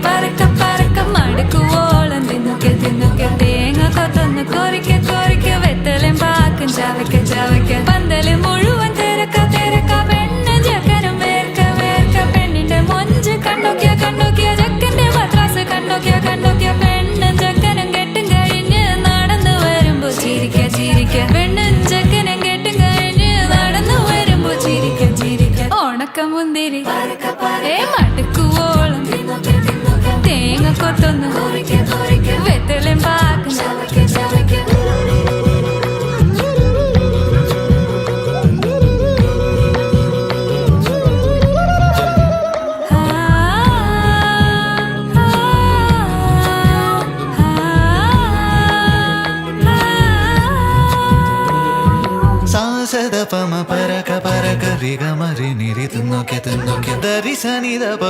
പറക്ക പറക്ക മടുക്കുവോളം തിന്നുക്കെ തിന്നുക്കെ തേങ്ങ കൊത്തൊന്ന് കൊറിക്ക കൊറിക്ക വെത്തലും പാക്കും ചവയ്ക്ക ചവയ്ക്ക പന്തല് മുഴുവൻ തിരക്ക തിരക്ക പെണ്ണ് ജക്കനും വേർക്ക വേർക്ക പെണ്ണിന്റെ മൊഞ്ച് കണ്ടോക്കിയ കണ്ടോക്കിയ ജക്കന്റെ മദ്രാസ് കണ്ടോക്കിയ കണ്ടോക്കിയ പെണ്ണും ജക്കനും കെട്ടും കഴിഞ്ഞ് നടന്നു വരുമ്പോ ചിരിക്ക ചിരിക്ക പെണ്ണും ജക്കനും കെട്ടും കഴിഞ്ഞ് നടന്നു വരുമ്പോ ചിരിക്ക ചിരിക്ക ഉണക്കമുന്തിരി മടുക്കുവോളം തേങ്ങ കൊത്തൊന്ന് വെത്തലും പാക്കും സാസദപമ പരക പരക രിഗമരി നിരി തുന്നൊക്കെ തുന്നൊക്കെ ദരി സനി ദപ